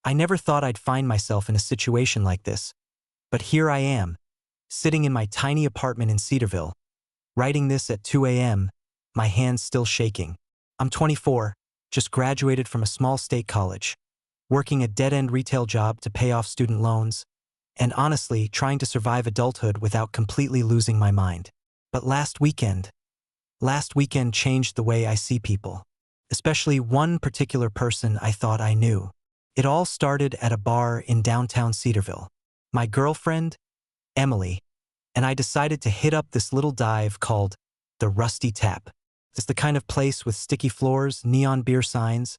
I never thought I'd find myself in a situation like this, but here I am, sitting in my tiny apartment in Cedarville, writing this at 2 a.m., my hands still shaking. I'm 24, just graduated from a small state college, working a dead-end retail job to pay off student loans, and honestly trying to survive adulthood without completely losing my mind. But last weekend changed the way I see people, especially one particular person I thought I knew. It all started at a bar in downtown Cedarville. My girlfriend, Emily, and I decided to hit up this little dive called the Rusty Tap. It's the kind of place with sticky floors, neon beer signs,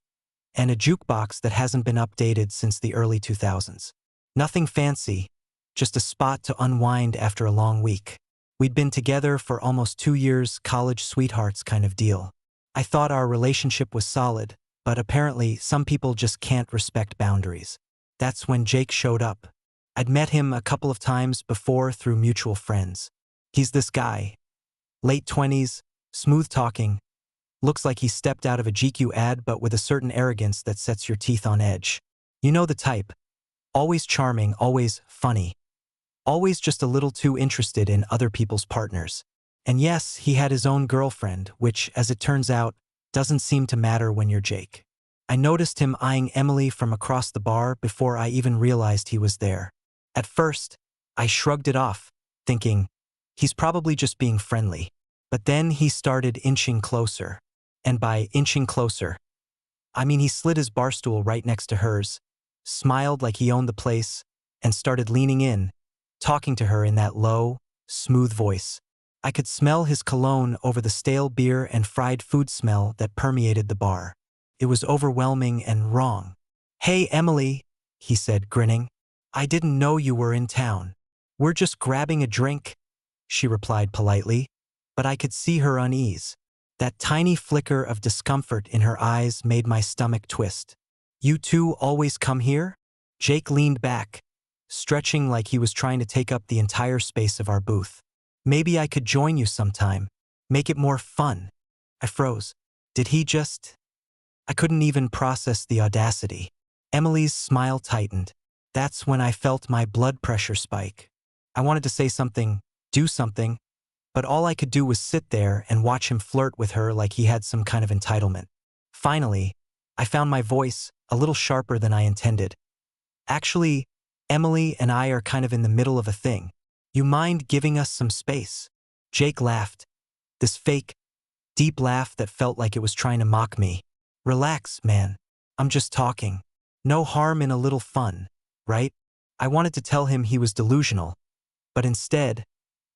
and a jukebox that hasn't been updated since the early 2000s. Nothing fancy, just a spot to unwind after a long week. We'd been together for almost 2 years, college sweethearts kind of deal. I thought our relationship was solid, but apparently some people just can't respect boundaries. That's when Jake showed up. I'd met him a couple of times before through mutual friends. He's this guy, late 20s, smooth talking, looks like he stepped out of a GQ ad but with a certain arrogance that sets your teeth on edge. You know the type. Always charming, always funny. Always just a little too interested in other people's partners. And yes, he had his own girlfriend, which, as it turns out, doesn't seem to matter when you're Jake. I noticed him eyeing Emily from across the bar before I even realized he was there. At first, I shrugged it off, thinking, he's probably just being friendly. But then he started inching closer. And by inching closer, I mean he slid his bar stool right next to hers, smiled like he owned the place, and started leaning in, talking to her in that low, smooth voice. I could smell his cologne over the stale beer and fried food smell that permeated the bar. It was overwhelming and wrong. "Hey, Emily," he said, grinning. "I didn't know you were in town." "We're just grabbing a drink," she replied politely, but I could see her unease. That tiny flicker of discomfort in her eyes made my stomach twist. "You two always come here?" Jake leaned back, stretching like he was trying to take up the entire space of our booth. "Maybe I could join you sometime. Make it more fun." I froze. Did he just... I couldn't even process the audacity. Emily's smile tightened. That's when I felt my blood pressure spike. I wanted to say something, do something, but all I could do was sit there and watch him flirt with her like he had some kind of entitlement. Finally, I found my voice a little sharper than I intended. "Actually, Emily and I are kind of in the middle of a thing. You mind giving us some space?" Jake laughed. This fake, deep laugh that felt like it was trying to mock me. "Relax, man. I'm just talking. No harm in a little fun, right?" I wanted to tell him he was delusional, but instead,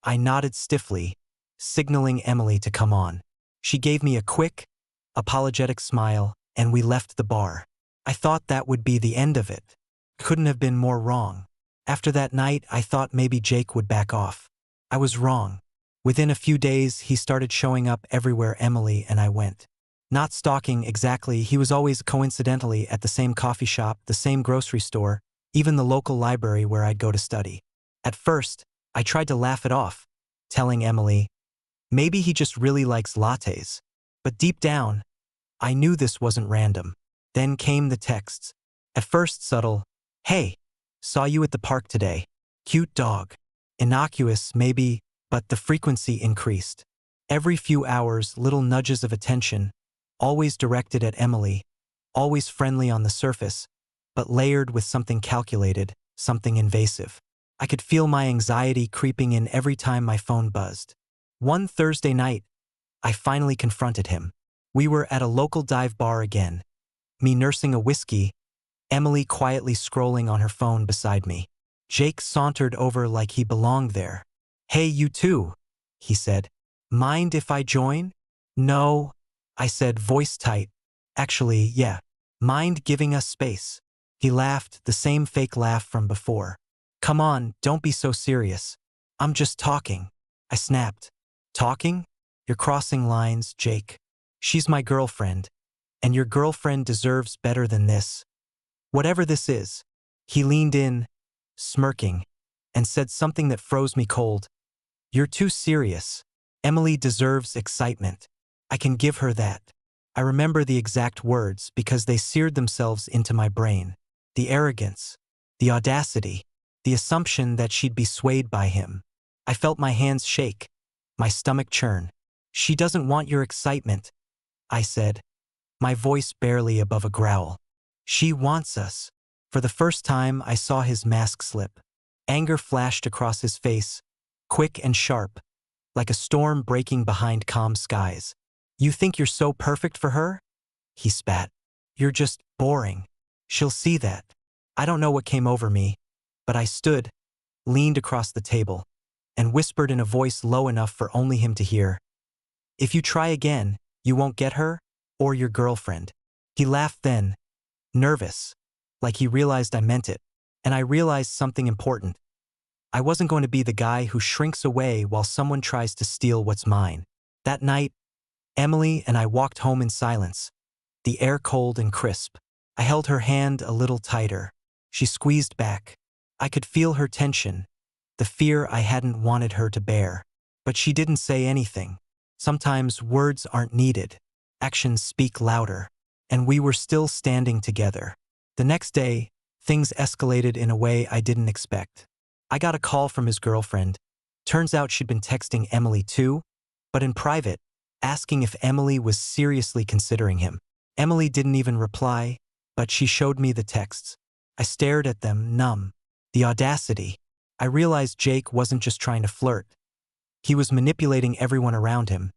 I nodded stiffly, signaling Emily to come on. She gave me a quick, apologetic smile, and we left the bar. I thought that would be the end of it. Couldn't have been more wrong. After that night, I thought maybe Jake would back off. I was wrong. Within a few days, he started showing up everywhere Emily and I went. Not stalking exactly, he was always coincidentally at the same coffee shop, the same grocery store, even the local library where I'd go to study. At first, I tried to laugh it off, telling Emily, maybe he just really likes lattes. But deep down, I knew this wasn't random. Then came the texts. At first subtle, "Hey, saw you at the park today. Cute dog." Innocuous, maybe, but the frequency increased. Every few hours, little nudges of attention, always directed at Emily, always friendly on the surface, but layered with something calculated, something invasive. I could feel my anxiety creeping in every time my phone buzzed. One Thursday night, I finally confronted him. We were at a local dive bar again, me nursing a whiskey, Emily quietly scrolling on her phone beside me. Jake sauntered over like he belonged there. "Hey, you two," he said. "Mind if I join?" "No," I said, voice tight. "Actually, yeah. Mind giving us space?" He laughed, the same fake laugh from before. "Come on, don't be so serious. I'm just talking." I snapped. "Talking? You're crossing lines, Jake. She's my girlfriend, and your girlfriend deserves better than this. Whatever this is." He leaned in, smirking, and said something that froze me cold. "You're too serious. Emily deserves excitement. I can give her that." I remember the exact words because they seared themselves into my brain. The arrogance, the audacity, the assumption that she'd be swayed by him. I felt my hands shake, my stomach churn. "She doesn't want your excitement," I said, my voice barely above a growl. "She wants us." For the first time, I saw his mask slip. Anger flashed across his face, quick and sharp, like a storm breaking behind calm skies. "You think you're so perfect for her?" he spat. "You're just boring. She'll see that." I don't know what came over me, but I stood, leaned across the table, and whispered in a voice low enough for only him to hear, "If you try again, you won't get her or your girlfriend." He laughed then, nervous, like he realized I meant it, and I realized something important. I wasn't going to be the guy who shrinks away while someone tries to steal what's mine. That night, Emily and I walked home in silence, the air cold and crisp. I held her hand a little tighter. She squeezed back. I could feel her tension, the fear I hadn't wanted her to bear. But she didn't say anything. Sometimes words aren't needed. Actions speak louder. And we were still standing together. The next day, things escalated in a way I didn't expect. I got a call from his girlfriend. Turns out she'd been texting Emily too, but in private, asking if Emily was seriously considering him. Emily didn't even reply, but she showed me the texts. I stared at them, numb. The audacity. I realized Jake wasn't just trying to flirt. He was manipulating everyone around him,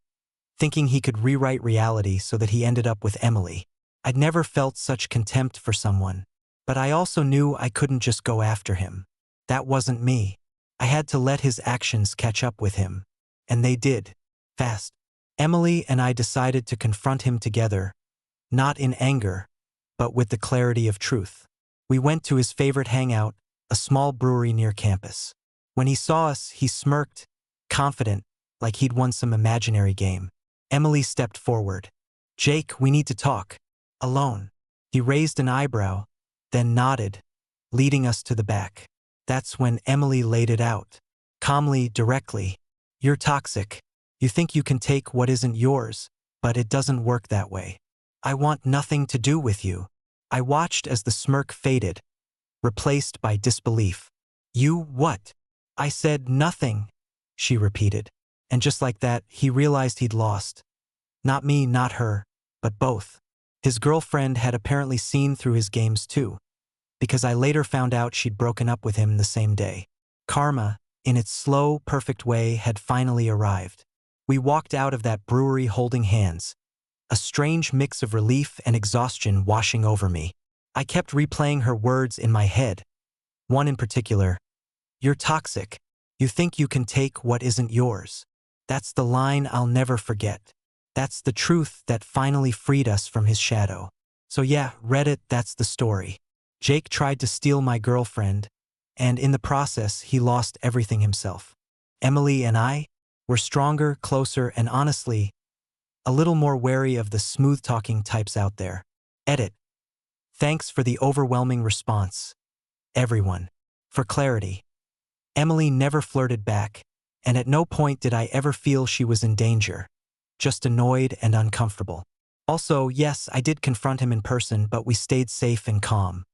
thinking he could rewrite reality so that he ended up with Emily. I'd never felt such contempt for someone, but I also knew I couldn't just go after him. That wasn't me. I had to let his actions catch up with him. And they did. Fast. Emily and I decided to confront him together, not in anger, but with the clarity of truth. We went to his favorite hangout, a small brewery near campus. When he saw us, he smirked, confident, like he'd won some imaginary game. Emily stepped forward. "Jake, we need to talk. Alone." He raised an eyebrow, then nodded, leading us to the back. That's when Emily laid it out. Calmly, directly. "You're toxic. You think you can take what isn't yours, but it doesn't work that way. I want nothing to do with you." I watched as the smirk faded, replaced by disbelief. "You what?" I said. "Nothing," she repeated. And just like that, he realized he'd lost. Not me, not her, but both. His girlfriend had apparently seen through his games too, because I later found out she'd broken up with him the same day. Karma, in its slow, perfect way, had finally arrived. We walked out of that brewery holding hands, a strange mix of relief and exhaustion washing over me. I kept replaying her words in my head. One in particular, "You're toxic. You think you can take what isn't yours." That's the line I'll never forget. That's the truth that finally freed us from his shadow. So yeah, Reddit, that's the story. Jake tried to steal my girlfriend, and in the process, he lost everything himself. Emily and I were stronger, closer, and honestly, a little more wary of the smooth-talking types out there. Edit. Thanks for the overwhelming response, everyone. For clarity, Emily never flirted back, and at no point did I ever feel she was in danger, just annoyed and uncomfortable. Also, yes, I did confront him in person, but we stayed safe and calm.